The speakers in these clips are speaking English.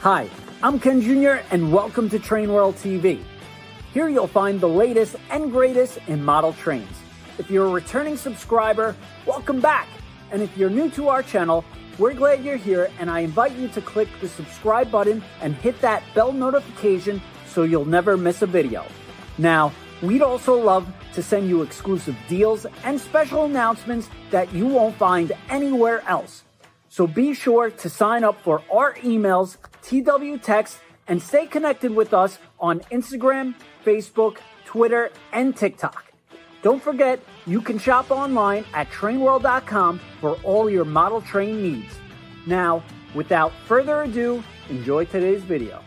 Hi, I'm Ken Jr. and welcome to TrainWorldTV. Here you'll find the latest and greatest in model trains. If you're a returning subscriber, welcome back. And if you're new to our channel, we're glad you're here, and I invite you to click the subscribe button and hit that bell notification so you'll never miss a video. Now, we'd also love to send you exclusive deals and special announcements that you won't find anywhere else. So be sure to sign up for our emails, TW Text, and stay connected with us on Instagram, Facebook, Twitter, and TikTok. Don't forget, you can shop online at TrainWorld.com for all your model train needs. Now, without further ado, enjoy today's video.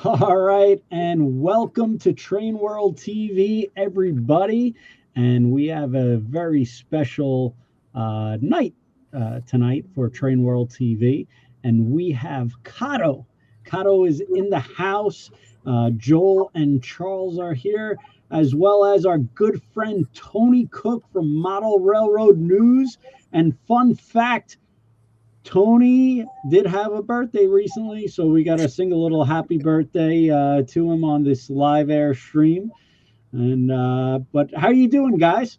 All right, and welcome to TrainWorldTV, everybody. And we have a very special night tonight for TrainWorldTV, and we have KATO. KATO is in the house. Joel and Charles are here, as well as our good friend Tony Cook from Model Railroad News. And fun fact, Tony did have a birthday recently, so we got to sing a little happy birthday to him on this live air stream. And but how are you doing, guys?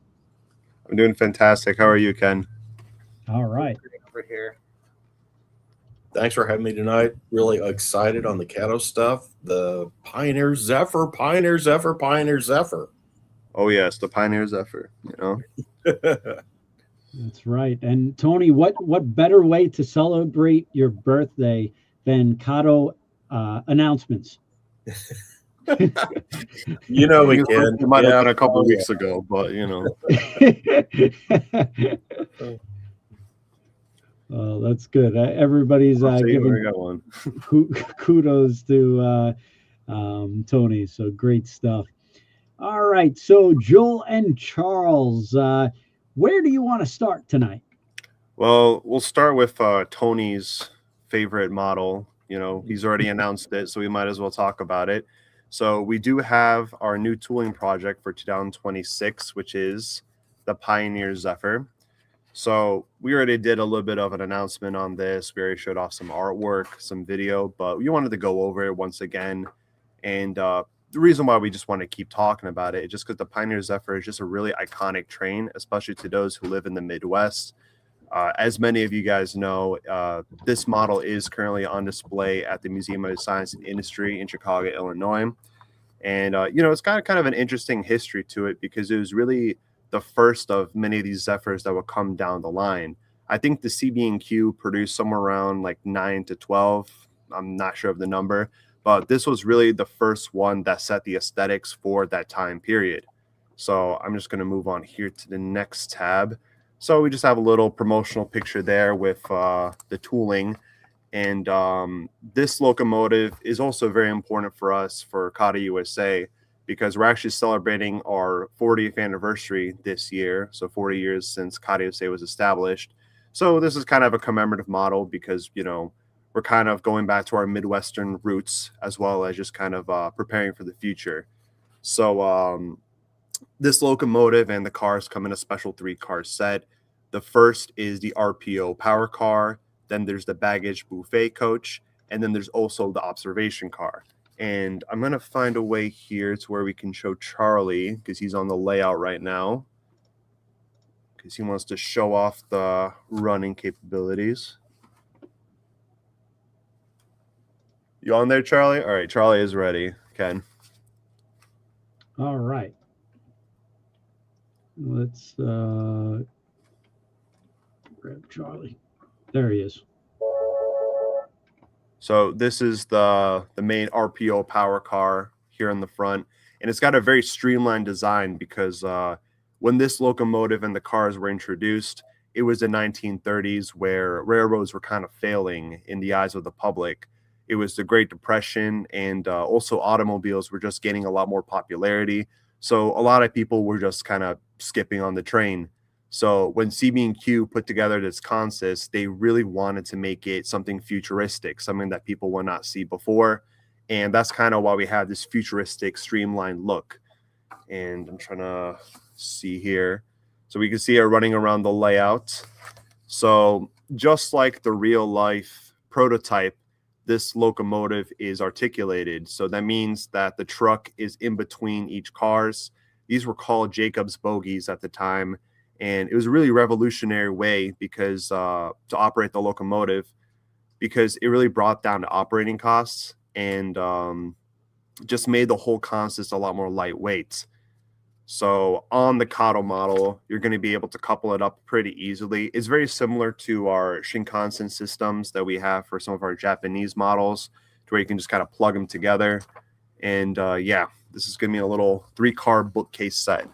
I'm doing fantastic. How are you, Ken? All right. Over here. Thanks for having me tonight. Really excited on the KATO stuff. The Pioneer Zephyr, Pioneer Zephyr, Pioneer Zephyr. Oh yes, the Pioneer Zephyr. You know. That's right. And Tony, what better way to celebrate your birthday than KATO announcements? You know we can. It might have been a couple weeks ago, but you know. Well, that's good. Everybody's giving kudos to Tony. So great stuff. All right. So Joel and Charles, where do you want to start tonight? Well, we'll start with Tony's favorite model. You know, he's already announced it, so we might as well talk about it. So we do have our new tooling project for 2026, which is the Pioneer Zephyr. So we already did a little bit of an announcement on this. We already showed off some artwork, some video, but we wanted to go over it once again. And the reason why we just want to keep talking about it is just because the Pioneer Zephyr is just a really iconic train, especially to those who live in the Midwest. As many of you guys know, this model is currently on display at the Museum of Science and Industry in Chicago, Illinois. And, you know, it's got kind of an interesting history to it because it was really the first of many of these Zephyrs that would come down the line. I think the CB&Q produced somewhere around like 9 to 12. I'm not sure of the number, but this was really the first one that set the aesthetics for that time period. So I'm just going to move on here to the next tab. So we just have a little promotional picture there with the tooling. And this locomotive is also very important for us for KATO USA because we're actually celebrating our 40th anniversary this year. So 40 years since KATO USA was established. So this is kind of a commemorative model because, you know, we're kind of going back to our Midwestern roots as well as just kind of preparing for the future. So this locomotive and the cars come in a special 3-car set. The first is the RPO power car. Then there's the baggage buffet coach. And then there's also the observation car. And I'm going to find a way here to where we can show Charlie because he's on the layout right now because he wants to show off the running capabilities. You on there, Charlie? All right, Charlie is ready. Ken. All right. Let's grab Charlie. There he is. So this is the main RPO power car here in the front, and it's got a very streamlined design because when this locomotive and the cars were introduced, it was the 1930s where railroads were kind of failing in the eyes of the public. It was the Great Depression, and also automobiles were just gaining a lot more popularity. So a lot of people were just kind of skipping on the train. So when CB&Q put together this consist, they really wanted to make it something futuristic, something that people would not see before. And that's kind of why we have this futuristic streamlined look. And I'm trying to see here. So we can see it running around the layout. So just like the real life prototype, this locomotive is articulated. So that means that the truck is in between each cars. These were called Jacob's bogies at the time. And it was a really revolutionary way because to operate the locomotive, because it really brought down the operating costs and just made the whole consist a lot more lightweight. So on the KATO model, you're going to be able to couple it up pretty easily. It's very similar to our Shinkansen systems that we have for some of our Japanese models, to where you can just kind of plug them together. And yeah, this is going to be a little 3-car bookcase set.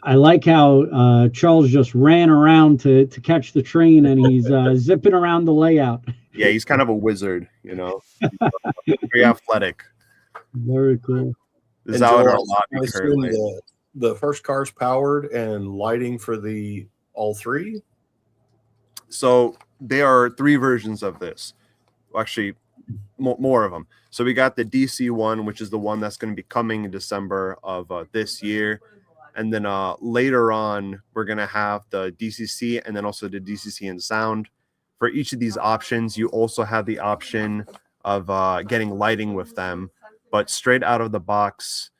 I like how Charles just ran around to catch the train, and he's zipping around the layout. Yeah, he's kind of a wizard, you know. Very athletic. Very cool. This is out in our lobby currently. The first car's powered and lighting for the all three? So there are 3 versions of this. Well, actually, more of them. So we got the DC one, which is the one that's going to be coming in December of this year. And then later on, we're going to have the DCC and then also the DCC and sound. For each of these options, you also have the option of getting lighting with them. But straight out of the box,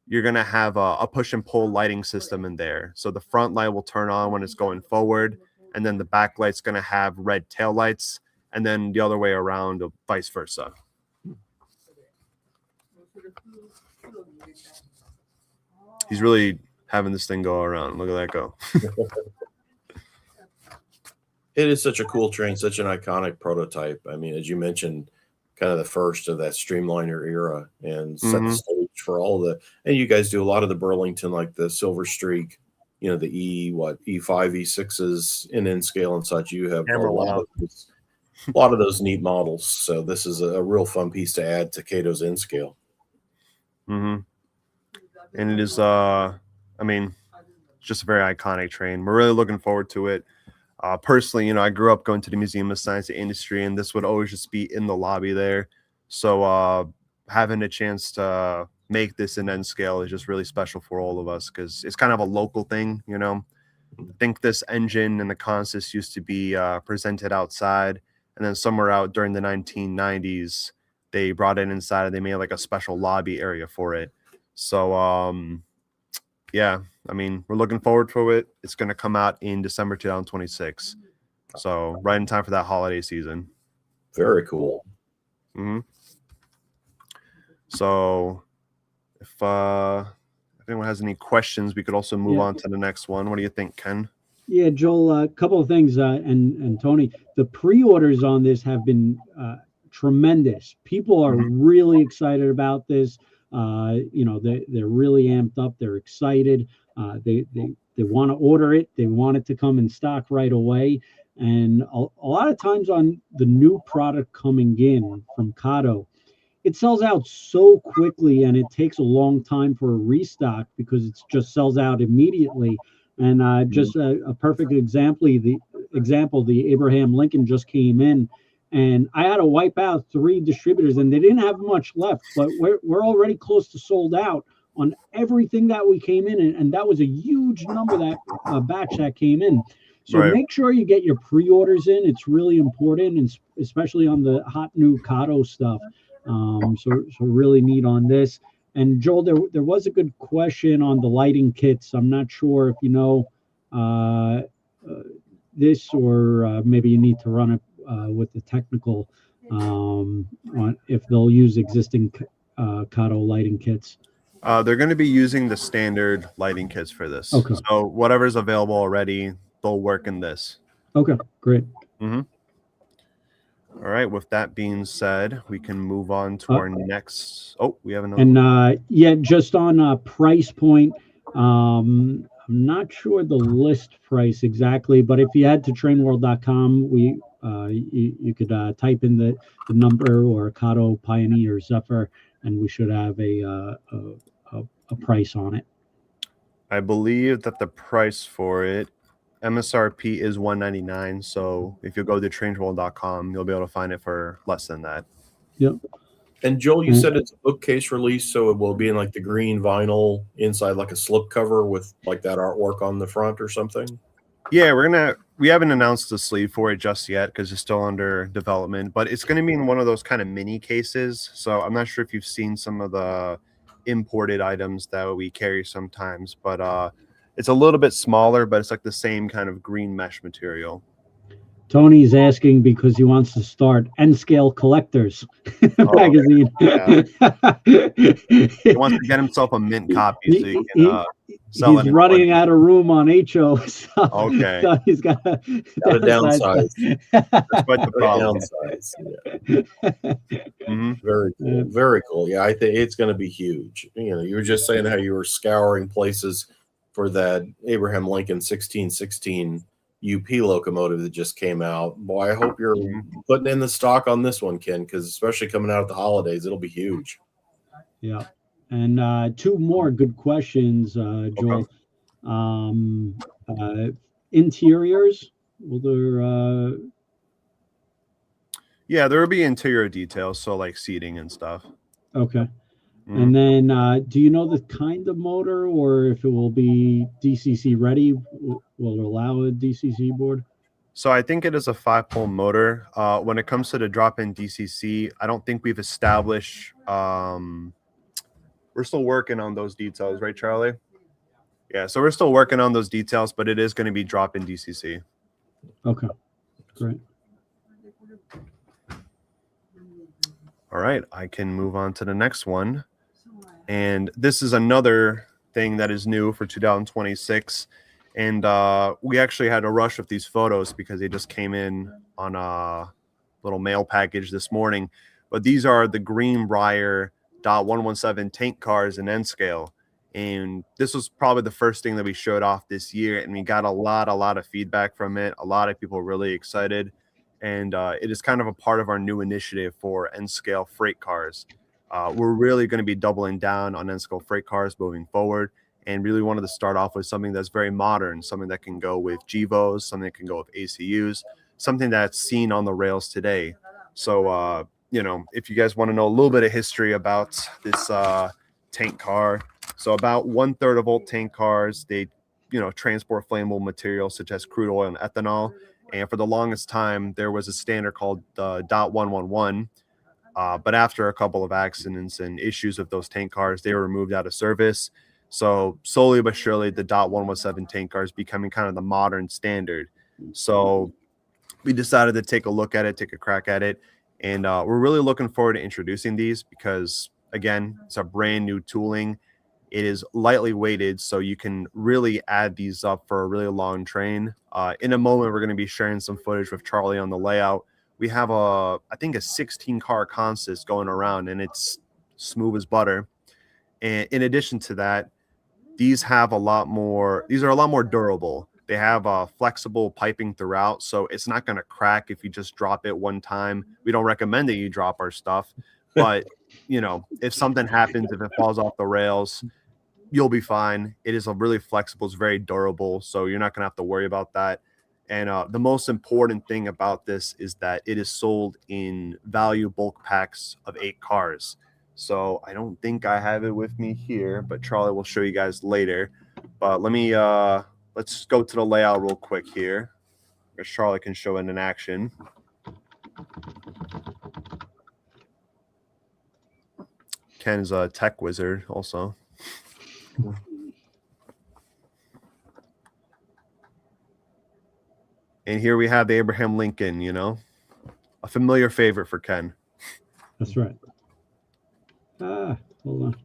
you're going to have a push and pull lighting system in there. So the front light will turn on when it's going forward. And then the back light's going to have red tail lights. And then the other way around, or vice versa. He's really having this thing go around. Look at that go. It is such a cool train, such an iconic prototype. I mean, as you mentioned, kind of the first of that streamliner era, and set the stage for all the, and you guys do a lot of the Burlington, like the Silver Streak, you know, the E5, E6s in N scale and such. You have a lot of those neat models. So this is a real fun piece to add to KATO's N scale. And it is, I mean, it's just a very iconic train. We're really looking forward to it. Personally, you know, I grew up going to the Museum of Science and Industry, and this would always just be in the lobby there. So having a chance to make this an N scale is just really special for all of us, because it's kind of a local thing, you know. I think this engine and the consist used to be presented outside, and then somewhere out during the 1990s, they brought it inside and they made like a special lobby area for it. So, yeah, I mean, we're looking forward to it. It's going to come out in December 2026. So right in time for that holiday season. Very cool. So if anyone has any questions, we could also move on to the next one. What do you think, Ken? Yeah, Joel, a couple of things, and Tony, the pre-orders on this have been tremendous. People are really excited about this. You know, they're really amped up. They're excited. They want to order it. They want it to come in stock right away. And a lot of times on the new product coming in from KATO, it sells out so quickly, and it takes a long time for a restock because it just sells out immediately. And just a perfect example, the Abraham Lincoln just came in, and I had to wipe out 3 distributors, and they didn't have much left, but we're already close to sold out on everything that we came in, and that was a huge number, that batch that came in. So make sure you get your pre-orders in. It's really important, and especially on the hot new KATO stuff. So really neat on this. And Joel, there was a good question on the lighting kits. I'm not sure if you know this, or maybe you need to run it with the technical, on if they'll use existing KATO lighting kits. They're going to be using the standard lighting kits for this. Okay. So whatever's available already, they'll work in this. Okay, great. Mm-hmm. All right. With that being said, we can move on to our next. Oh, we have another. And yeah, just on price point, I'm not sure the list price exactly, but if you head to trainworld.com, you could type in the number or KATO Pioneer Zephyr, and we should have a price on it. I believe that the price for it, MSRP is $199. So if you go to TrainWorld.com, you'll be able to find it for less than that. Yep. And Joel, you said it's a bookcase release, so it will be in like the green vinyl inside, like a slipcover with like that artwork on the front or something. Yeah, we haven't announced the sleeve for it just yet because it's still under development, but it's gonna be in one of those kind of mini cases. So I'm not sure if you've seen some of the imported items that we carry sometimes, but it's a little bit smaller, but it's like the same kind of green mesh material. Tony's asking because he wants to start N-Scale Collectors magazine. Yeah. He wants to get himself a mint copy so he can sell it. He's running out of room on HO. So, okay. So he's got to downsize. That's quite the problem. Downsize. Yeah. Very cool. Very cool. Yeah, I think it's going to be huge. You know, you were just saying how you were scouring places for that Abraham Lincoln 1616 UP locomotive that just came out. Boy, I hope you're putting in the stock on this one, Ken, because especially coming out at the holidays, it'll be huge. Yeah. And two more good questions, Joel. Okay. Interiors, will there Yeah, there will be interior details, so like seating and stuff. Okay. And then do you know the kind of motor, or if it will be DCC ready? Will it allow a DCC board? So I think it is a 5-pole motor. When it comes to the drop-in DCC, I don't think we've established. We're still working on those details, right, Charlie? Yeah, so we're still working on those details, but it is going to be drop-in DCC. Okay, great. All right, I can move on to the next one. And this is another thing that is new for 2026. And we actually had to rush with these photos because they just came in on a little mail package this morning. But these are the Greenbrier .117 tank cars in N-scale. And this was probably the first thing that we showed off this year. And we got a lot of feedback from it. A lot of people really excited. And it is kind of a part of our new initiative for N-scale freight cars. We're really going to be doubling down on N-scale freight cars moving forward, and really wanted to start off with something that's very modern, something that can go with GEVOs, something that can go with ACUs, something that's seen on the rails today. So, you know, if you guys want to know a little bit of history about this tank car, so about 1/3 of old tank cars, they, you know, transport flammable materials such as crude oil and ethanol. And for the longest time, there was a standard called the .111. But after a couple of accidents and issues with those tank cars, they were removed out of service. So slowly but surely, the .117 tank car is becoming kind of the modern standard. So we decided to take a look at it, take a crack at it. And we're really looking forward to introducing these because, again, it's a brand new tooling. It is lightly weighted, so you can really add these up for a really long train. In a moment, we're going to be sharing some footage with Charlie on the layout. We have I think a 16-car consist going around, and it's smooth as butter. And in addition to that, these are a lot more durable. They have flexible piping throughout, so it's not going to crack if you just drop it one time. We don't recommend that you drop our stuff, but you know, if something happens, if it falls off the rails, you'll be fine. It is a really flexible, it's very durable, so you're not going to have to worry about that. And the most important thing about this is that it is sold in value bulk packs of 8 cars. So I don't think I have it with me here, but Charlie will show you guys later. But let me let's go to the layout real quick here, where Charlie can show it in action. Ken's a tech wizard also. And here we have the Abraham Lincoln, you know, a familiar favorite for Ken. That's right. Hold on.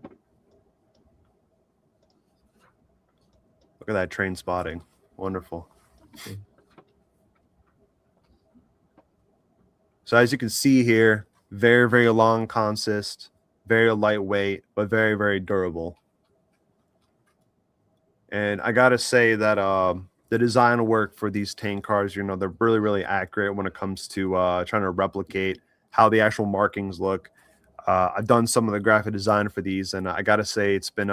Look at that train spotting. Wonderful. So as you can see here, very, very long consist, very lightweight, but very, very durable. And I got to say that the design work for these tank cars, you know, they're really, really accurate when it comes to trying to replicate how the actual markings look. I've done some of the graphic design for these, and I got to say it's been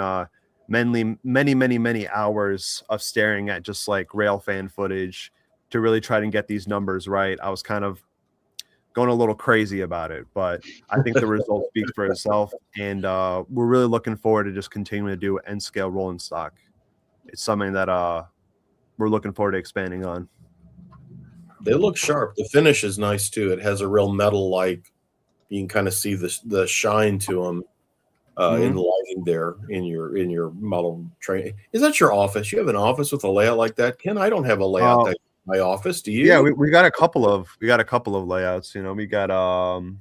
many hours of staring at just like rail fan footage to really try to get these numbers right. I was kind of going a little crazy about it, but I think the result speaks for itself, and we're really looking forward to just continuing to do end scale rolling stock. It's something that we're looking forward to expanding on. They look sharp. The finish is nice too. It has a real metal like. You can kind of see the shine to them in the lighting there in your model train. Is that your office? You have an office with a layout like that, Ken? I don't have a layout like my office. Do you? Yeah, we got a couple of layouts. You know, we got an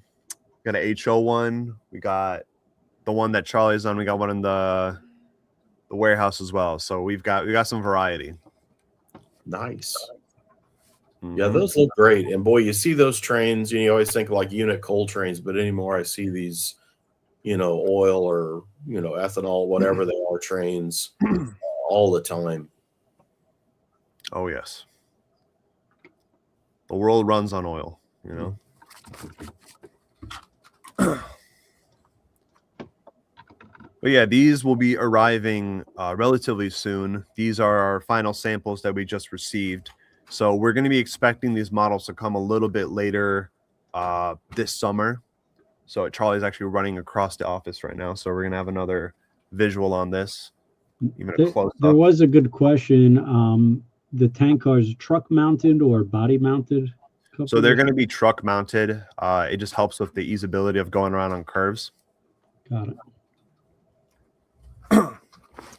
HO one. We got the one that Charlie's on. We got one in the warehouse as well. So we got some variety. Nice. Yeah, those look great. And boy, you see those trains, you always think like unit coal trains, but anymore I see these, oil or, ethanol, whatever they are, trains all the time. Oh, yes. The world runs on oil, But yeah, these will be arriving relatively soon. These are our final samples that we just received. So we're going to be expecting these models to come a little bit later this summer. So Charlie's actually running across the office right now. So we're going to have another visual on this. Even a close-up. There was a good question. The tank cars truck mounted or body mounted? So they're going to be truck mounted. It just helps with the easeability of going around on curves. Got it.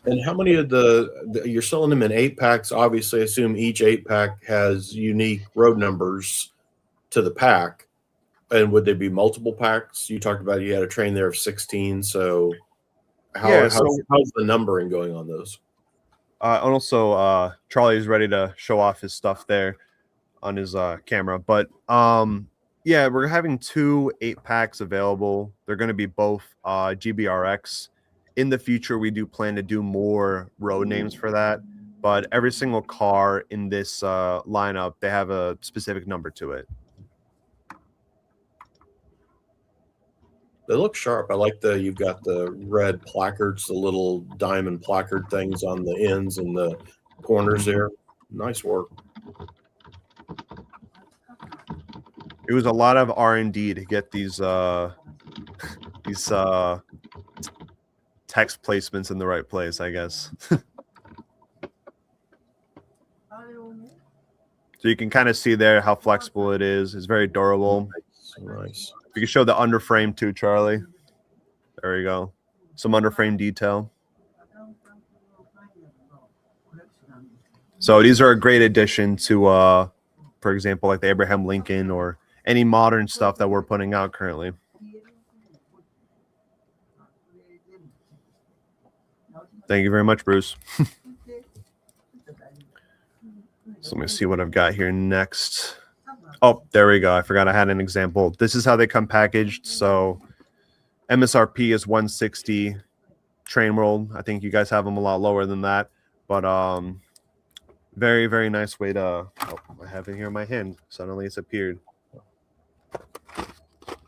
And how many of you're selling them in 8-packs? Obviously, I assume each 8-pack has unique road numbers to the pack. And would there be multiple packs? You talked about you had a train there of 16. So how's the numbering going on those? And also, Charlie is ready to show off his stuff there on his camera. But yeah, we're having 2 8-packs available. They're going to be both GBRX. In the future, we do plan to do more road names for that, but every single car in this lineup, they have a specific number to it. They look sharp. I like you've got the red placards, the little diamond placard things on the ends and the corners there. Nice work. It was a lot of R&D to get these text placements in the right place, I guess. So you can kind of see there how flexible it is. It's very durable. Nice. You can show the underframe too, Charlie. There you go. Some underframe detail. So these are a great addition to, for example, like the Abraham Lincoln or any modern stuff that we're putting out currently. Thank you very much, Bruce. So let me see what I've got here next. Oh, there we go. I forgot I had an example. This is how they come packaged. So MSRP is 160. TrainWorld, I think you guys have them a lot lower than that. But very, very nice way to... Oh, I have it here in my hand. Suddenly it's appeared.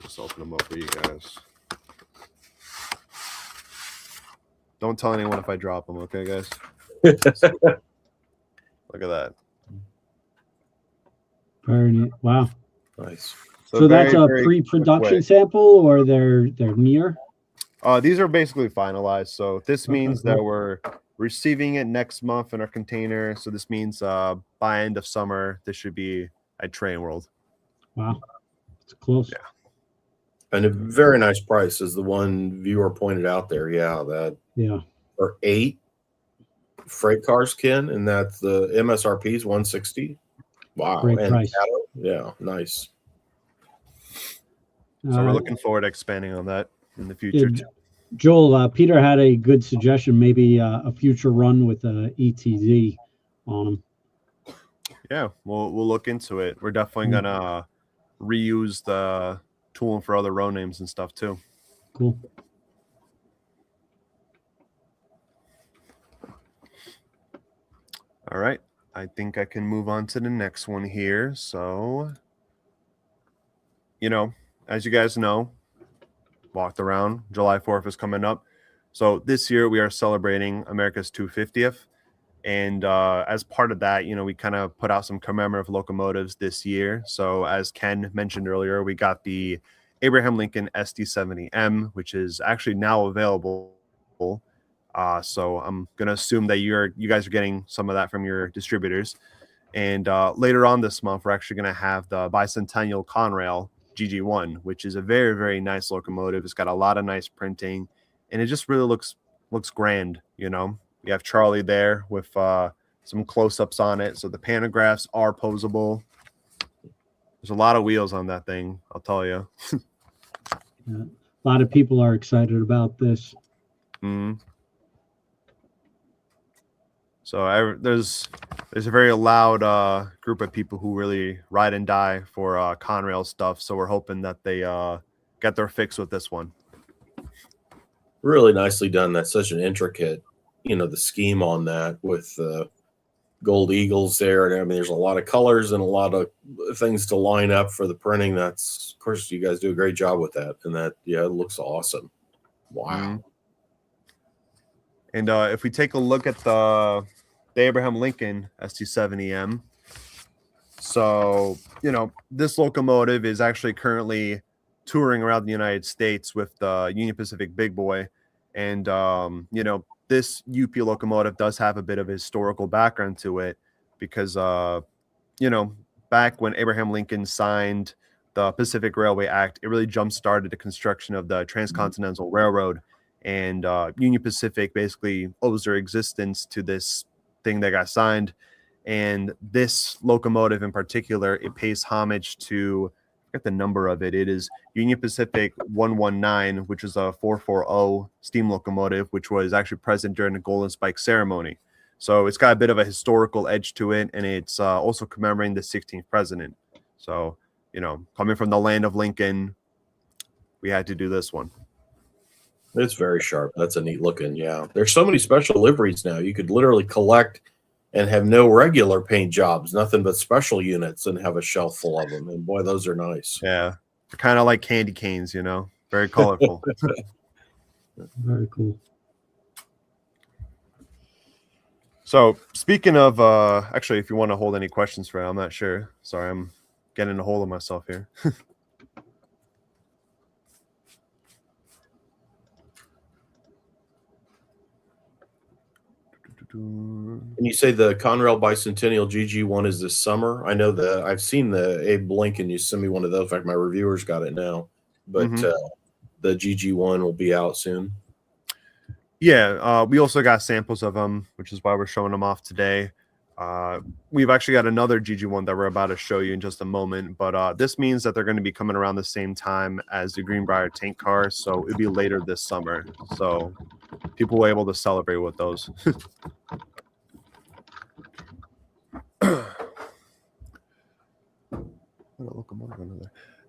Just open them up for you guys. Don't tell anyone if I drop them, okay, guys? Look at that. Very neat. Wow. Nice. So that's a pre-production sample, or they're near? These are basically finalized. So this means that we're receiving it next month in our container. So this means by end of summer, this should be at TrainWorld. Wow. It's close. Yeah. And a very nice price, as the one viewer pointed out there. Yeah, for 8 freight cars, Ken, and that's the MSRP is 160. Wow. Great and price. Yeah, nice. So we're looking forward to expanding on that in the future. Joel, Peter had a good suggestion, maybe a future run with ETZ on them. Yeah, we'll look into it. We're definitely gonna reuse the tooling for other row names and stuff too. Cool. All right. I think I can move on to the next one here. So, you know, as you guys know, walked around, July 4th is coming up. So this year we are celebrating America's 250th. And as part of that, you know, we kind of put out some commemorative locomotives this year. So as Ken mentioned earlier, we got the Abraham Lincoln SD70M, which is actually now available. So I'm going to assume that you guys are getting some of that from your distributors. And later on this month, we're actually going to have the Bicentennial Conrail GG1, which is a very, very nice locomotive. It's got a lot of nice printing, and it just really looks grand, you know. You have Charlie there with some close-ups on it. So the pantographs are posable. There's a lot of wheels on that thing, I'll tell you. Yeah. A lot of people are excited about this. Mm-hmm. So there's a very loud group of people who really ride and die for Conrail stuff. So we're hoping that they get their fix with this one. Really nicely done. That's such an intricate, you know, the scheme on that with gold eagles there. And I mean, there's a lot of colors and a lot of things to line up for the printing. That's, of course, you guys do a great job with that. And that, yeah, it looks awesome. Wow. Mm-hmm. And if we take a look at the Abraham Lincoln SD70M, so, you know, this locomotive is actually currently touring around the United States with the Union Pacific Big Boy. And, you know, this UP locomotive does have a bit of a historical background to it because, you know, back when Abraham Lincoln signed the Pacific Railway Act, it really jump-started the construction of the Transcontinental Railroad. And Union Pacific basically owes their existence to this thing that got signed. And this locomotive in particular, it pays homage to, I forget the number of it. It is Union Pacific 119, which is a 440 steam locomotive, which was actually present during the Golden Spike ceremony. So it's got a bit of a historical edge to it. And it's also commemorating the 16th president. So, you know, coming from the land of Lincoln, we had to do this one. It's very sharp. That's a neat looking. Yeah. There's so many special liveries now. You could literally collect and have no regular paint jobs, nothing but special units, and have a shelf full of them. And boy, those are nice. Yeah. They're kind of like candy canes, you know, very colorful. Very cool. So speaking of, actually, if you want to hold any questions for it, I'm not sure. Sorry, I'm getting a hold of myself here. And you say the Conrail Bicentennial GG1 is this summer? I know that I've seen the Abe Lincoln. You send me one of those. In fact, my reviewers got it now. But the GG1 will be out soon. Yeah, we also got samples of them, which is why we're showing them off today. We've actually got another GG1 that we're about to show you in just a moment. But this means that they're going to be coming around the same time as the Greenbrier tank car. So it'll be later this summer. So people will be able to celebrate with those.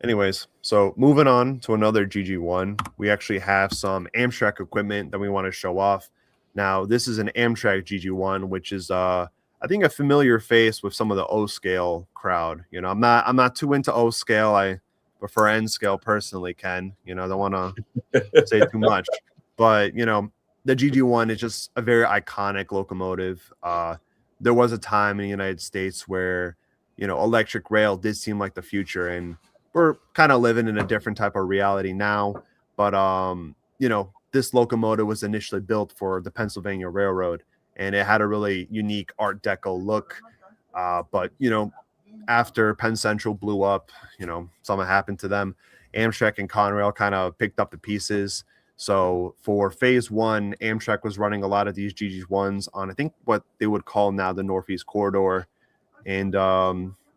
Anyways, so moving on to another GG1, we actually have some Amtrak equipment that we want to show off. Now, this is an Amtrak GG1, which is I think a familiar face with some of the O scale crowd. You know, I'm not too into O scale. I prefer N scale personally, Ken. You know, I don't want to say too much. But, you know, the GG1 is just a very iconic locomotive. There was a time in the United States where, you know, electric rail did seem like the future, and we're kind of living in a different type of reality now. But, you know, this locomotive was initially built for the Pennsylvania Railroad, and it had a really unique Art Deco look. But, you know, after Penn Central blew up, you know, something happened to them. Amtrak and Conrail kind of picked up the pieces. So for phase one, Amtrak was running a lot of these GG1s on, I think, what they would call now the Northeast Corridor. And,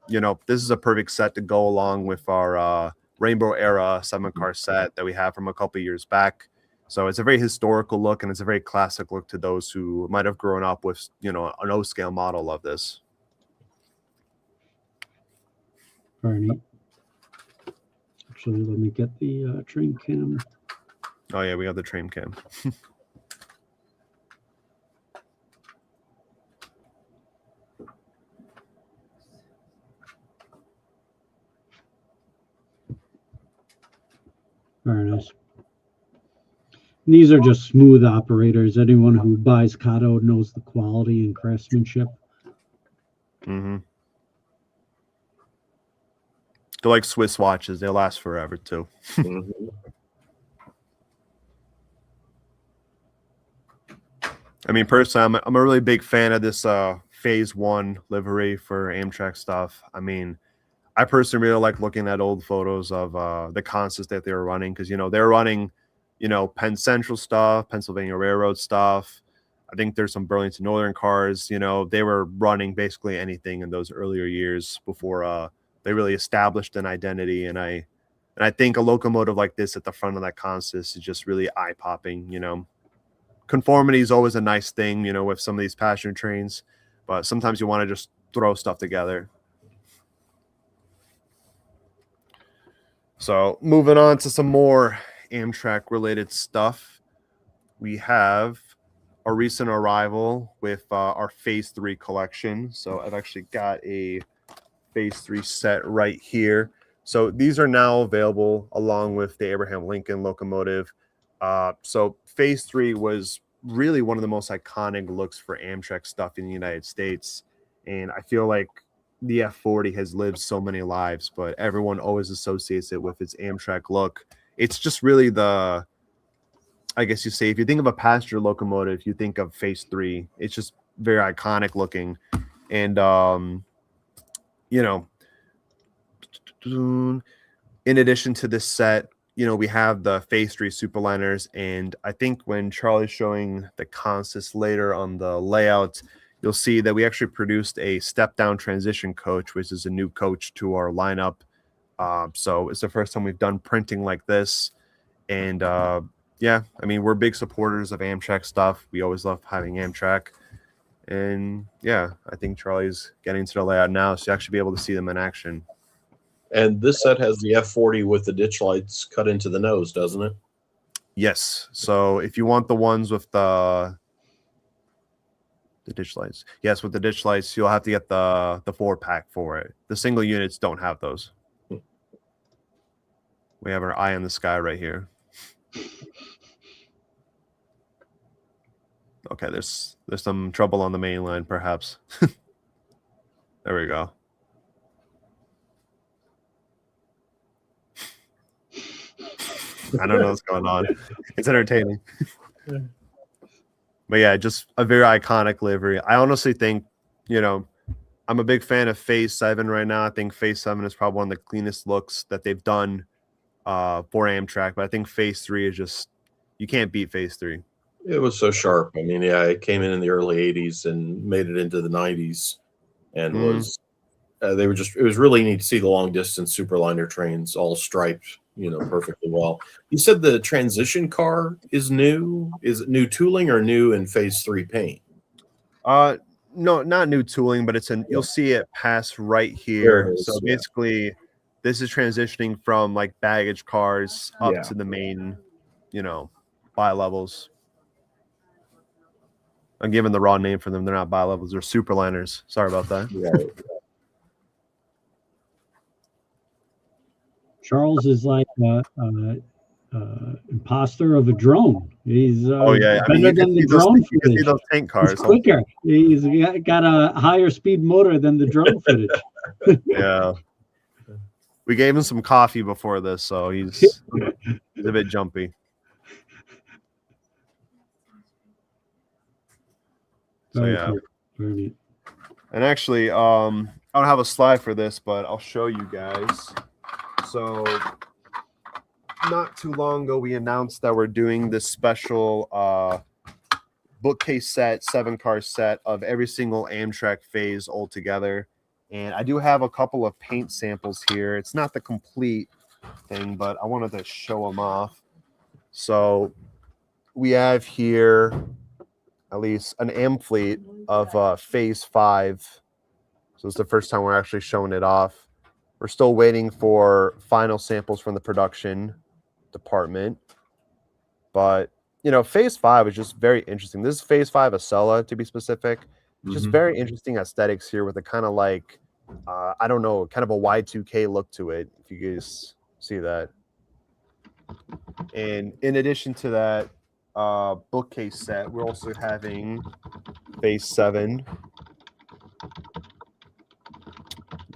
you know, this is a perfect set to go along with our Rainbow Era 7-car set that we have from a couple of years back. So it's a very historical look, and it's a very classic look to those who might have grown up with, you know, an O-scale model of this. Very neat. Actually, let me get the train cam. Oh yeah, we got the train cam. Very nice. These are just smooth operators. Anyone who buys KATO knows the quality and craftsmanship. Mm-hmm. They're like Swiss watches. They last forever too. Mhm. I mean, personally, I'm a really big fan of this Phase 1 livery for Amtrak stuff. I mean, I personally really like looking at old photos of the concerts that they were running because, you know, they're running, you know, Penn Central stuff, Pennsylvania Railroad stuff. I think there's some Burlington Northern cars. You know, they were running basically anything in those earlier years before they really established an identity. And I think a locomotive like this at the front of that consist is just really eye-popping, you know. Conformity is always a nice thing, you know, with some of these passenger trains, but sometimes you want to just throw stuff together. So moving on to some more Amtrak related stuff, we have a recent arrival with our Phase 3 collection. So I've actually got a Phase 3 set right here. So these are now available along with the Abraham Lincoln locomotive. So Phase 3 was really one of the most iconic looks for Amtrak stuff in the United States. And I feel like the F40 has lived so many lives, but everyone always associates it with its Amtrak look. It's just really I guess you say, if you think of a passenger locomotive, you think of Phase 3. It's just very iconic looking. And, you know, in addition to this set, you know, we have the Phase 3 Superliners, and I think when Charlie's showing the consist later on the layout, you'll see that we actually produced a step-down transition coach, which is a new coach to our lineup. So it's the first time we've done printing like this, and yeah, I mean, we're big supporters of Amtrak stuff. We always love having Amtrak, and yeah, I think Charlie's getting to the layout now, so you actually be able to see them in action. And this set has the F40 with the ditch lights cut into the nose, doesn't it? Yes. So if you want the ones with the ditch lights, yes, with the ditch lights, you'll have to get the 4-pack for it. The single units don't have those. We have our eye in the sky right here. Okay, there's some trouble on the main line, perhaps. There we go. I don't know what's going on. It's entertaining. But yeah, just a very iconic livery. I honestly think, you know, I'm a big fan of Phase 7 right now. I think Phase 7 is probably one of the cleanest looks that they've done for Amtrak. But I think Phase 3 is just, you can't beat Phase 3. It was so sharp. I mean, yeah, it came in the early 80s and made it into the 90s and was they were just, it was really neat to see the long distance superliner trains all striped, you know, perfectly well. You said the transition car is new. Is it new tooling or new in Phase 3 paint? No, not new tooling, but it's you'll see it pass right here. So basically, this is transitioning from like baggage cars up to the main, you know, bi-levels. I'm giving the raw name for them. They're not bi-levels. They're superliners. Sorry about that. Right. Charles is like imposter of a drone. He's oh yeah, I mean, better than the drone you can see those tank cars. He's quicker. He's got a higher speed motor than the drone footage. Yeah, we gave him some coffee before this, so he's a bit jumpy. So Very yeah, cool. Very neat. And actually, I don't have a slide for this, but I'll show you guys. So not too long ago, we announced that we're doing this special bookcase set, 7-car set of every single Amtrak phase all together. And I do have a couple of paint samples here. It's not the complete thing, but I wanted to show them off. So we have here at least an AM fleet of phase 5. So it's the first time we're actually showing it off. We're still waiting for final samples from the production department. But, you know, Phase 5 is just very interesting. This is Phase 5 Acela, to be specific. Just very interesting aesthetics here with a kind of like, I don't know, kind of a Y2K look to it, if you guys see that. And in addition to that bookcase set, we're also having Phase 7.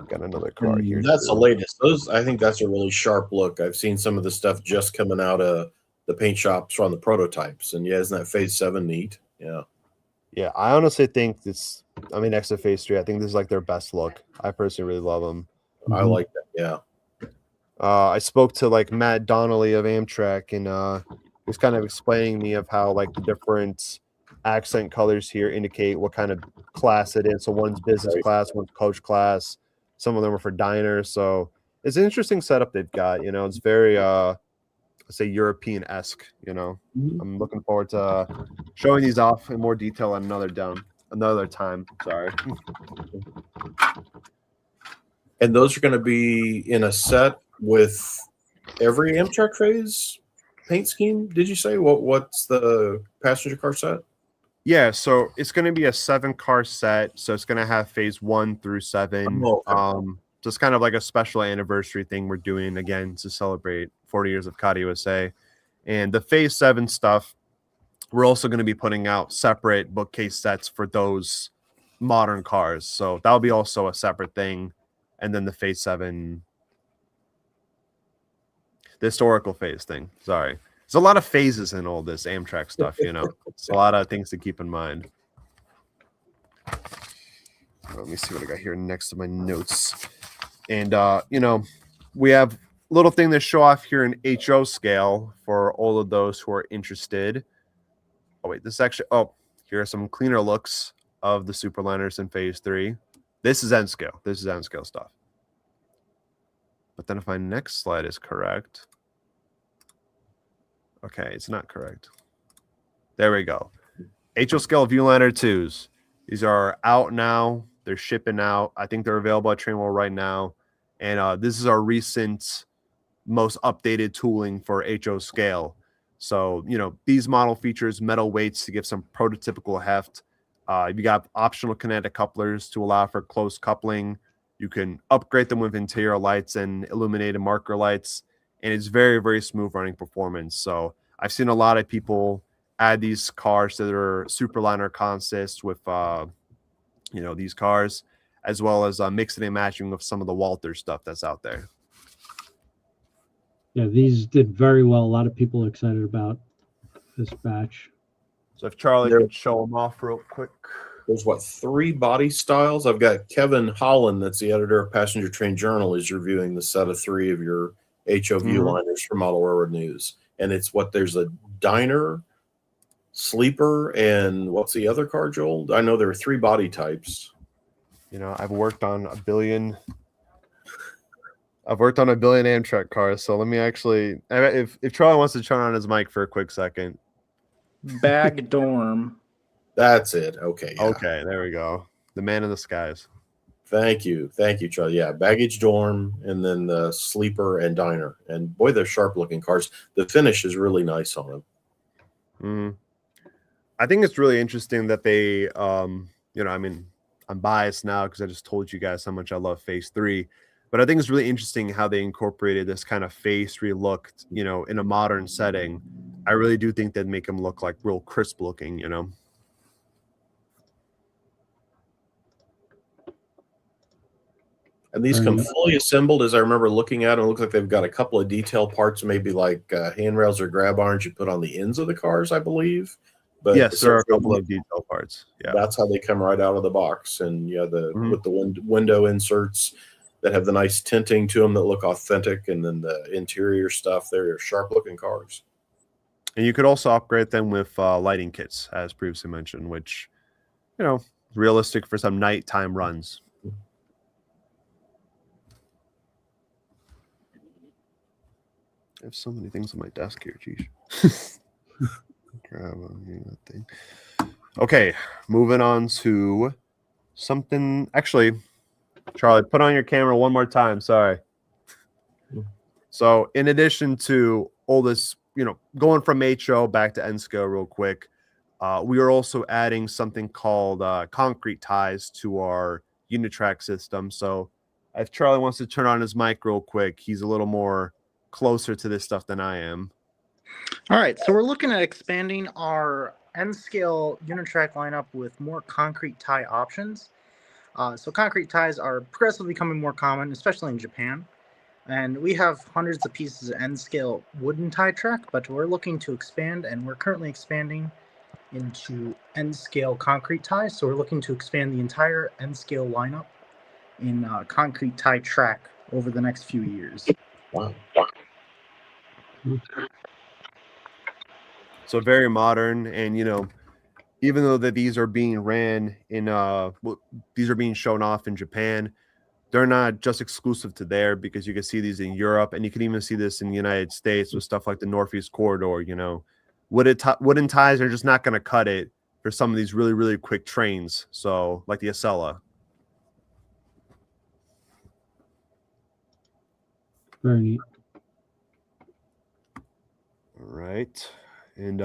Got another card here. That's the latest. I think that's a really sharp look. I've seen some of the stuff just coming out of the paint shops on the prototypes, and yeah, isn't that Phase 7 neat? Yeah. Yeah, I honestly think this. I mean, next to Phase 3, I think this is like their best look. I personally really love them. I like that. Yeah. I spoke to like Matt Donnelly of Amtrak, and he was kind of explaining me of how like the different accent colors here indicate what kind of class it is. So one's business class, one's coach class. Some of them are for diners. So it's an interesting setup they've got. You know, it's very let's say European-esque. You know, I'm looking forward to showing these off in more detail at another time. Sorry. And those are going to be in a set with every Amtrak phase paint scheme. Did you say what's the passenger car set? Yeah, so it's going to be a 7-car set. So it's going to have Phase 1 through 7. Oh, okay. Just kind of like a special anniversary thing we're doing again to celebrate 40 years of KATO USA. And the Phase 7 stuff, we're also going to be putting out separate bookcase sets for those modern cars. So that'll be also a separate thing. And then the Phase 7, the historical phase thing. Sorry. There's a lot of phases in all this Amtrak stuff, you know. It's a lot of things to keep in mind. Let me see what I got here next to my notes. And, you know, we have a little thing to show off here in HO scale for all of those who are interested. Oh, wait, this is actually, here are some cleaner looks of the Superliners in Phase 3. This is N scale. This is N scale stuff. But then if my next slide is correct. Okay, it's not correct. There we go. HO scale Viewliner 2s. These are out now. They're shipping out. I think they're available at TrainWorld right now. And this is our recent, most updated tooling for HO scale. So, you know, these model features metal weights to give some prototypical heft. You got optional kinetic couplers to allow for close coupling. You can upgrade them with interior lights and illuminated marker lights. And it's very, very smooth running performance. So I've seen a lot of people add these cars to their Superliner consists with, you know, these cars, as well as mixing and matching with some of the Walther stuff that's out there. Yeah, these did very well. A lot of people excited about this batch. So if Charlie could show them off real quick. There's 3 body styles. I've got Kevin Holland, that's the editor of Passenger Train Journal, is reviewing the set of 3 of your HO Viewliners for Model Railroad News. And it's there's a diner, sleeper, and what's the other car, Joel? I know there are 3 body types. You know, I've worked on a billion Amtrak cars. So let me actually, if Charlie wants to turn on his mic for a quick second. Bag dorm. That's it. Okay. Yeah. Okay, there we go. The man in the skies. Thank you, Charlie. Yeah, baggage dorm, and then the sleeper and diner. And boy, they're sharp-looking cars. The finish is really nice on them. I think it's really interesting that they, you know, I mean, I'm biased now because I just told you guys how much I love Phase 3. But I think it's really interesting how they incorporated this kind of Phase 3 look, you know, in a modern setting. I really do think they'd make them look like real crisp looking, you know. And these come fully assembled, as I remember looking at them. It looks like they've got a couple of detail parts, maybe like handrails or grab irons you put on the ends of the cars, I believe. But yes, there are a couple of detail parts. Yeah, that's how they come right out of the box. And yeah, with the window inserts that have the nice tinting to them that look authentic, and then the interior stuff. They're sharp-looking cars. And you could also upgrade them with lighting kits, as previously mentioned, which, you know, realistic for some nighttime runs. I have so many things on my desk here, geez. Grab that thing. Okay, moving on to something. Actually, Charlie, put on your camera one more time. Sorry. So in addition to all this, going from HO back to N scale real quick, we are also adding something called concrete ties to our Unitrack system. So if Charlie wants to turn on his mic real quick, he's a little more closer to this stuff than I am. All right, so we're looking at expanding our N-scale Unitrack lineup with more concrete tie options. So concrete ties are progressively becoming more common, especially in Japan. And we have hundreds of pieces of N-scale wooden tie track, but we're looking to expand, and we're currently expanding into N-scale concrete ties. So we're looking to expand the entire N-scale lineup in concrete tie track over the next few years. Wow. So very modern, and even though that these are being ran in these are being shown off in Japan, they're not just exclusive to there, because you can see these in Europe, and you can even see this in the United States with stuff like the Northeast Corridor. Wooden ties are just not going to cut it for some of these really, really quick trains. So like the Acela. Very neat. All right. And,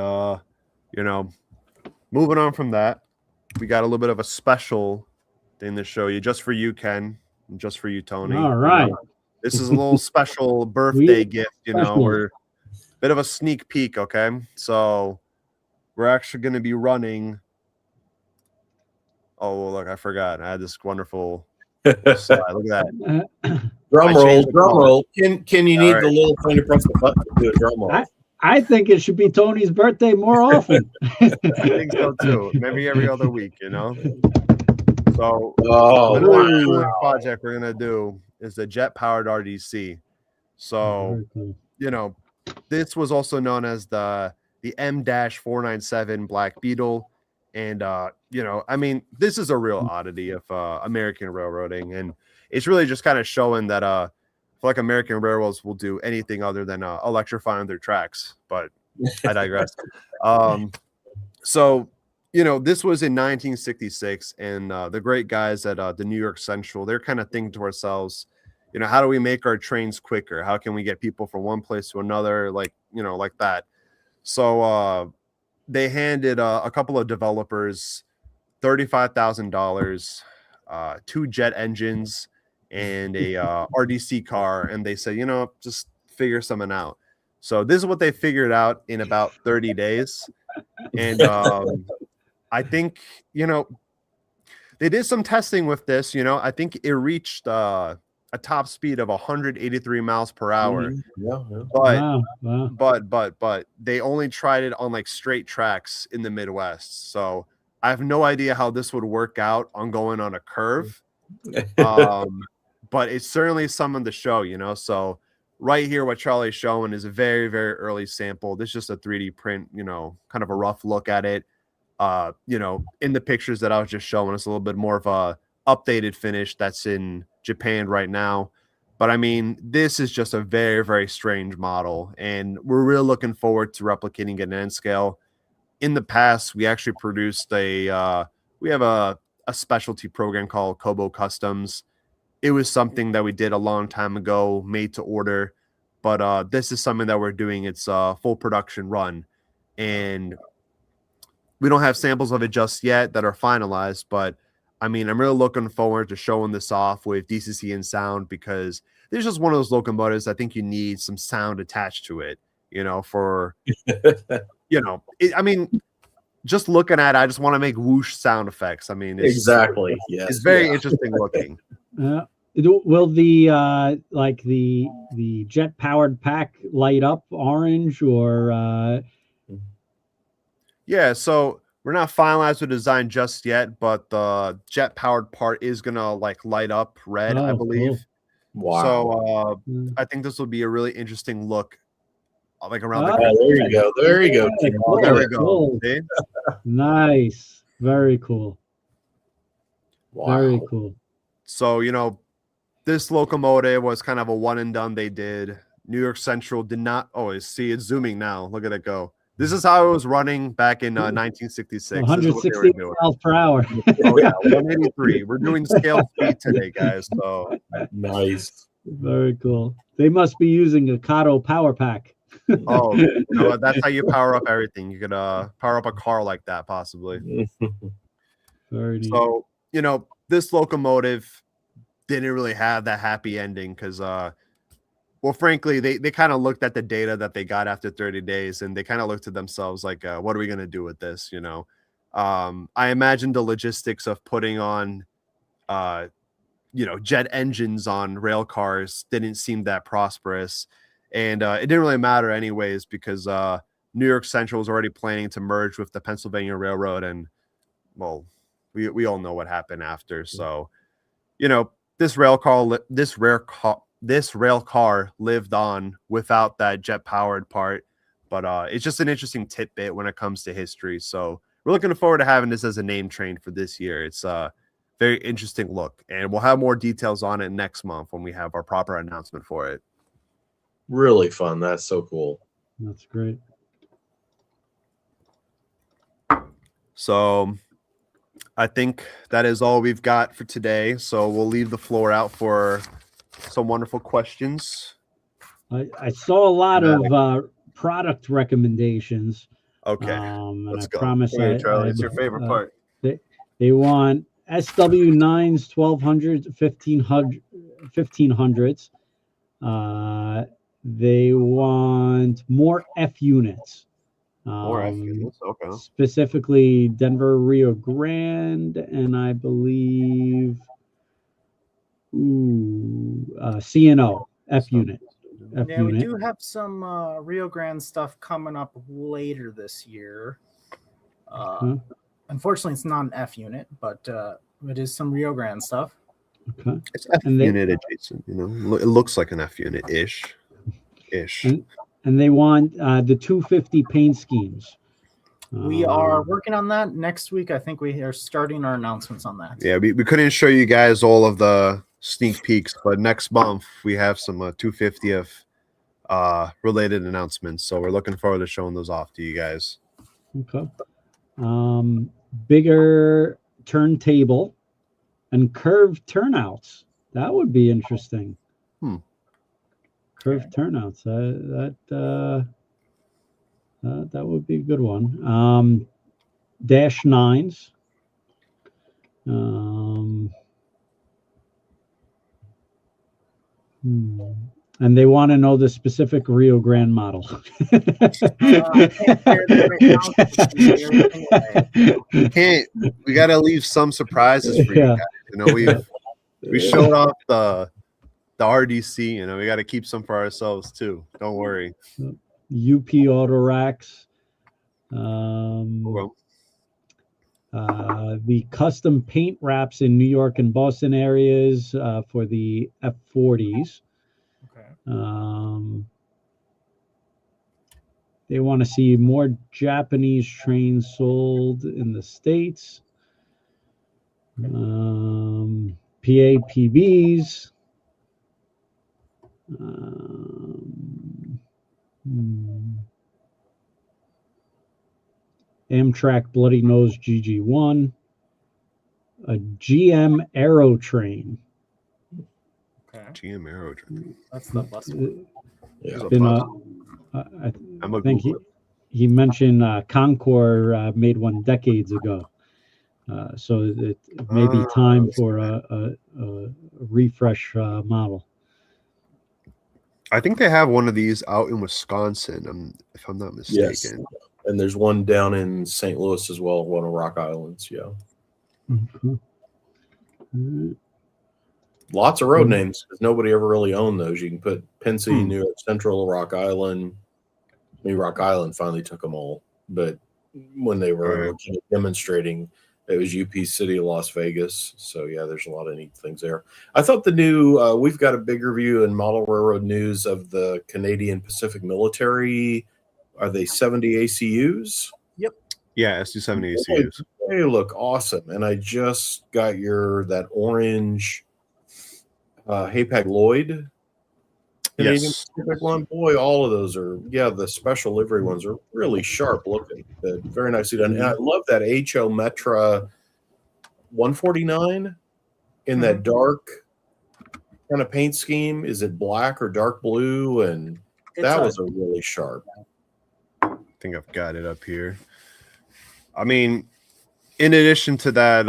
moving on from that, we got a little bit of a special thing to show you just for you, Ken, and just for you, Tony. All right. This is a little special birthday gift, we're a bit of a sneak peek. Okay. So we're actually going to be running. Oh, look, I forgot. I had this wonderful slide. Look at that. Drum roll. Can you need the little thing to press the button to do a drum roll? I think it should be Tony's birthday more often. I think so too. Maybe every other week, So the project we're gonna do is the jet powered RDC. So this was also known as the M-497 Black Beetle, and this is a real oddity of American railroading, and it's really just kind of showing that I feel like American railroads will do anything other than electrifying their tracks, but I digress. So this was in 1966, and the great guys at the New York Central, they're kind of thinking to ourselves, how do we make our trains quicker? How can we get people from one place to another, like that? So they handed a couple of developers $35,000, 2 jet engines, and a RDC car, and they said, just figure something out. So this is what they figured out in about 30 days. And I think, they did some testing with this. I think it reached a top speed of 183 miles per hour. But they only tried it on like straight tracks in the Midwest. So I have no idea how this would work out on going on a curve. But it's certainly something to show, So right here, what Charlie's showing is a very, very early sample. This is just a 3D print, kind of a rough look at it. In the pictures that I was just showing, it's a little bit more of a updated finish that's in Japan right now. But I mean, this is just a very, very strange model, and we're really looking forward to replicating it in N scale. In the past, we actually produced we have a specialty program called Kobo Customs. It was something that we did a long time ago, made to order, but this is something that we're doing. It's a full production run, and we don't have samples of it just yet that are finalized, but I mean, I'm really looking forward to showing this off with DCC and sound, because this is just one of those locomotives I think you need some sound attached to it, I mean, just looking at it, I just want to make whoosh sound effects. I mean, exactly. Yes. It's very interesting looking. Will the the jet powered pack light up orange or? Yeah, so we're not finalized with design just yet, but the jet powered part is gonna light up red, I believe. Cool. Wow. So I think this will be a really interesting look. Around there you go. There you go. Oh, there we go. Cool. Nice. Very cool. Wow. Very cool. So, this locomotive was kind of a one and done they did. New York Central did not always see it's zooming now. Look at it go. This is how it was running back in 1966. 160 miles per hour. Oh yeah, 183. We're doing scale speed today, guys. So Nice. Very cool. They must be using a KATO power pack. oh, you know what? That's how you power up everything. You could power up a car like that, possibly. Very neat. So, you know, this locomotive didn't really have that happy ending because well, frankly, they kind of looked at the data that they got after 30 days and they kind of looked at themselves like, what are we going to do with this? You know, I imagine the logistics of putting on, you know, jet engines on rail cars didn't seem that prosperous. And it didn't really matter anyways, because New York Central was already planning to merge with the Pennsylvania Railroad. And well, we all know what happened after. So, you know, this rail car lived on without that jet powered part, but it's just an interesting tidbit when it comes to history. So we're looking forward to having this as a name train for this year. It's a very interesting look, and we'll have more details on it next month when we have our proper announcement for it. Really fun. That's so cool. That's great. So I think that is all we've got for today. So we'll leave the floor out for some wonderful questions. I saw a lot of product recommendations. Okay, and let's I go. promise Hey, Charlie, it's your favorite part. They want SW9s, 1200s, 1500s. They want more F units. More F units, okay. Specifically Denver, Rio Grande, and I believe CNO F unit. Yeah, we do have some Rio Grande stuff coming up later this year. Unfortunately, it's not an F unit, but it is some Rio Grande stuff. Okay. It's F unit adjacent, you know. It looks like an F unit ish. And they want the 250 paint schemes. We are working on that. Next week, I think we are starting our announcements on that. Yeah, we couldn't show you guys all of the sneak peeks, but next month we have some 250th related announcements. So we're looking forward to showing those off to you guys. Okay. Bigger turntable and curved turnouts. That would be interesting. Curved turnouts. That would be a good one. Dash 9s. And they want to know the specific Rio Grande model. We got to leave some surprises for you guys. You know, we showed off the RDC. You know, we got to keep some for ourselves too. Don't worry. UP auto racks. The custom paint wraps in New York and Boston areas for the F40s. Okay. They want to see more Japanese trains sold in the States. PAPBs. Amtrak Bloody Nose GG1. A GM Aero train. Okay. GM Aero train. That's the bus one. I think he mentioned Concorde made one decades ago. So it may be time for a refresh model. I think they have one of these out in Wisconsin, if I'm not mistaken. Yes. And there's one down in St. Louis as well, one of Rock Islands. Yeah. Lots of road names because nobody ever really owned those. You can put Pennsy, New York Central, Rock Island. I mean, Rock Island finally took them all, but when they were demonstrating, it was UP City, Las Vegas. So yeah, there's a lot of neat things there. I thought the new we've got a big review in Model Railroad News of the Canadian Pacific Military. Are they 70 ACUs? Yep. Yeah, SU-70 ACUs. They look awesome, and I just got that orange Hapag Lloyd. Canadian Yes. Pacific one, boy, all of those are, the special livery ones are really sharp looking. Very nicely done. And I love that HO Metra 149 in that dark kind of paint scheme. Is it black or dark blue? And that was a really sharp. I think I've got it up here. I mean, in addition to that,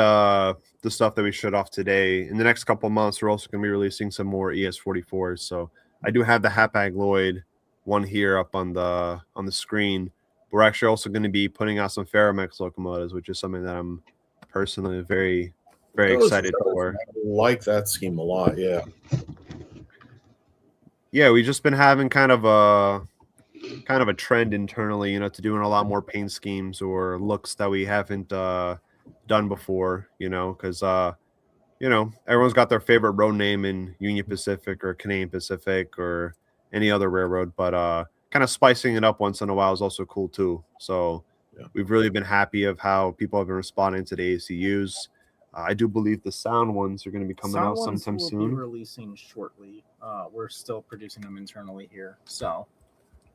the stuff that we showed off today, in the next couple of months, we're also going to be releasing some more ES44s. So I do have the Hapag-Lloyd one here up on the screen. We're actually also going to be putting out some Ferromex locomotives, which is something that I'm personally very, very excited for. I like that scheme a lot. Yeah. Yeah, we've just been having kind of a trend internally, to doing a lot more paint schemes or looks that we haven't done before, because everyone's got their favorite road name in Union Pacific or Canadian Pacific or any other railroad, but kind of spicing it up once in a while is also cool too. So we've really been happy of how people have been responding to the ACUs. I do believe the sound ones are going to be coming out sometime soon. We'll be releasing shortly. We're still producing them internally here, so.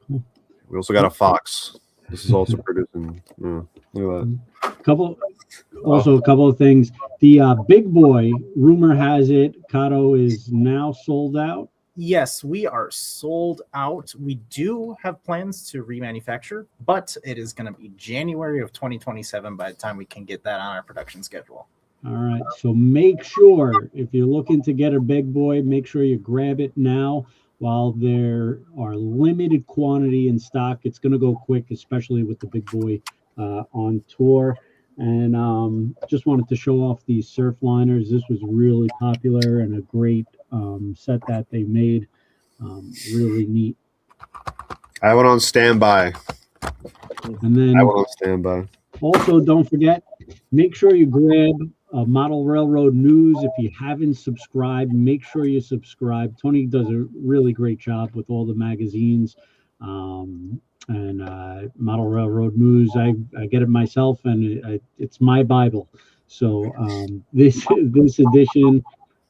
We also got a Fox. This is also producing. Look at that. A couple of things. The big boy, rumor has it, KATO is now sold out. Yes, we are sold out. We do have plans to remanufacture, but it is going to be January of 2027 by the time we can get that on our production schedule. All right, so make sure if you're looking to get a big boy, make sure you grab it now while there are limited quantity in stock. It's going to go quick, especially with the big boy on tour. And just wanted to show off these surf liners. This was really popular and a great set that they made. Really neat. I have it on standby. And then I will stand by. Also, don't forget, make sure you grab Model Railroad News. If you haven't subscribed, make sure you subscribe. Tony does a really great job with all the magazines and Model Railroad News. I get it myself, and it's my Bible. So this edition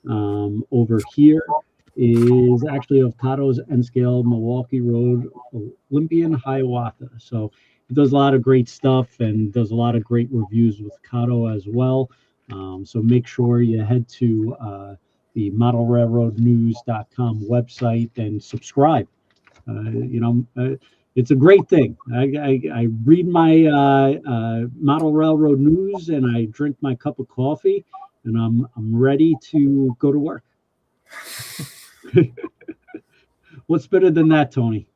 over here is actually of KATO's N-Scale Milwaukee Road Olympian Hiawatha. So he does a lot of great stuff and does a lot of great reviews with KATO as well. So make sure you head to the modelrailroadnews.com website and subscribe. It's a great thing. I read my Model Railroad News and I drink my cup of coffee, and I'm ready to go to work. What's better than that, Tony?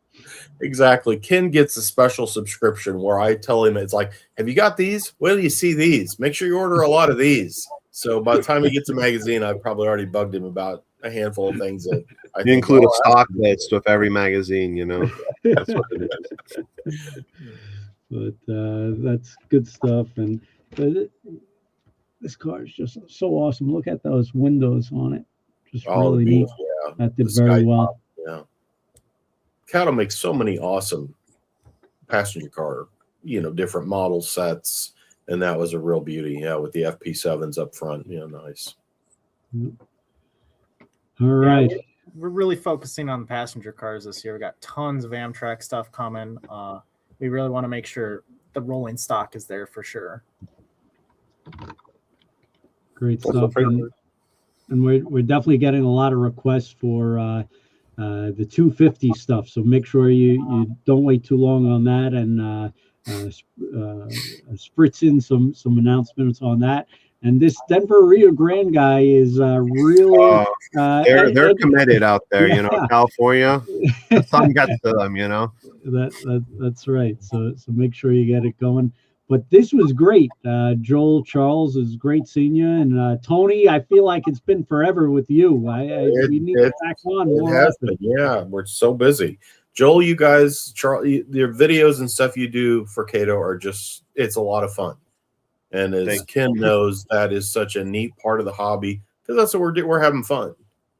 Exactly. Ken gets a special subscription where I tell him, it's like, have you got these? Wait till you see these. Make sure you order a lot of these. So by the time he gets a magazine, I've probably already bugged him about a handful of things that I you include a stock list with every magazine, That's what it is. But that's good stuff. And this car is just so awesome. Look at those windows on it. Just really neat. Yeah. That did very well. Yeah. KATO makes so many awesome passenger car, different model sets, and that was a real beauty. Yeah, with the FP7s up front. Yeah, nice. All right. Yeah, we're really focusing on passenger cars this year. We got tons of Amtrak stuff coming. We really want to make sure the rolling stock is there for sure. Great stuff. And we're definitely getting a lot of requests for the 250 stuff. So make sure you don't wait too long on that, and spritz in some announcements on that. And this Denver Rio Grande guy is really they're committed out there, California. The sun gets to them, That's right. So make sure you get it going. But this was great. Joel Charles is great seeing you, and Tony, I feel like it's been forever with you. We need to back on more often. Yeah, we're so busy. Joel, you guys, Charles, your videos and stuff you do for KATO are it's a lot of fun. And as Ken knows, that is such a neat part of the hobby, because that's what we're having fun.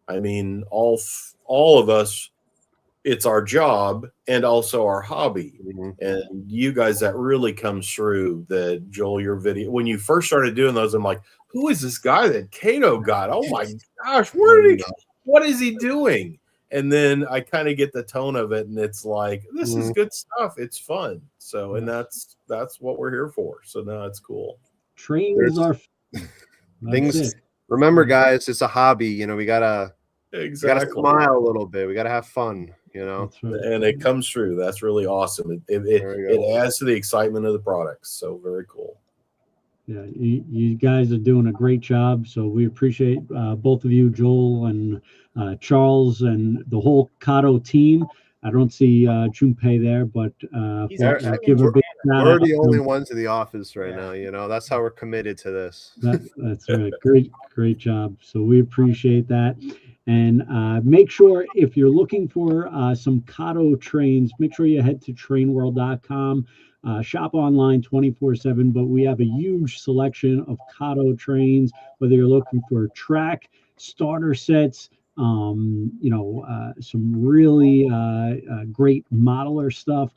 I mean, all of us, it's our job and also our hobby. Mm-hmm. And you guys, that really comes through. That Joel, your video, when you first started doing those, I'm like, who is this guy that KATO got? Oh my gosh, what is he doing? And then I kind of get the tone of it, and it's like, this is good stuff. It's fun. So, and that's what we're here for. So no, it's cool. Trains are things. Remember, guys, it's a hobby. You know, we gotta smile a little bit. We gotta have fun. You know, right. And it comes through. That's really awesome. It adds to the excitement of the products. So very cool. Yeah, you guys are doing a great job. So we appreciate both of you, Joel and Charles, and the whole KATO team. I don't see Junpei there, but give a big shout we're out. the only ones in the office right now. You know, that's how we're committed to this. That's right. Great job. So we appreciate that. And make sure, if you're looking for some KATO trains, make sure you head to TrainWorld.com. Shop online 24/7, but we have a huge selection of KATO trains, whether you're looking for track, starter sets, some really great modeler stuff.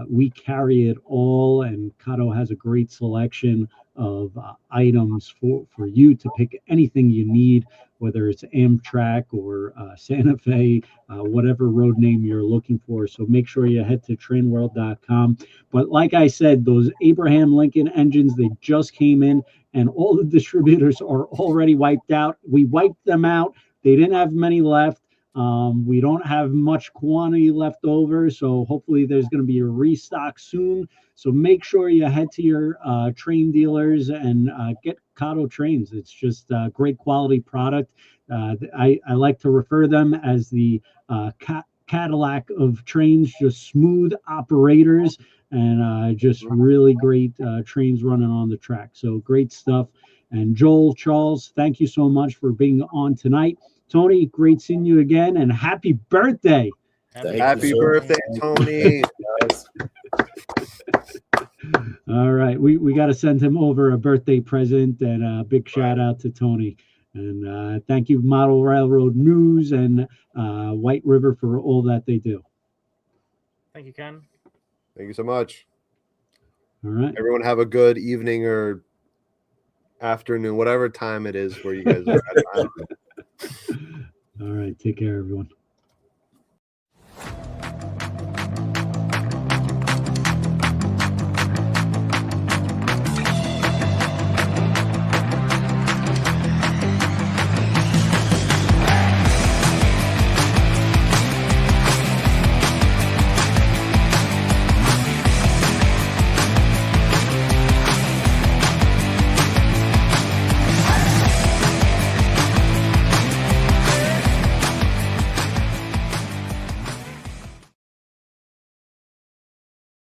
We carry it all, and KATO has a great selection of items for you to pick anything you need, whether it's Amtrak or Santa Fe, whatever road name you're looking for. So make sure you head to trainworld.com. But like I said, those Abraham Lincoln engines, they just came in, and all the distributors are already wiped out. We wiped them out. They didn't have many left. We don't have much quantity left over, so hopefully there's going to be a restock soon. So make sure you head to your train dealers and get KATO trains. It's just a great quality product. I like to refer them as the Cadillac of trains, just smooth operators and just really great trains running on the track. So great stuff. And Joel, Charles, thank you so much for being on tonight. Tony, great seeing you again, and happy birthday. Happy birthday, Tony. All right, we got to send him over a birthday present, and a big shout out to Tony. And thank you, Model Railroad News and White River, for all that they do. Thank you, Ken. Thank you so much. All right. Everyone have a good evening or afternoon, whatever time it is where you guys are at. All right. Take care, everyone.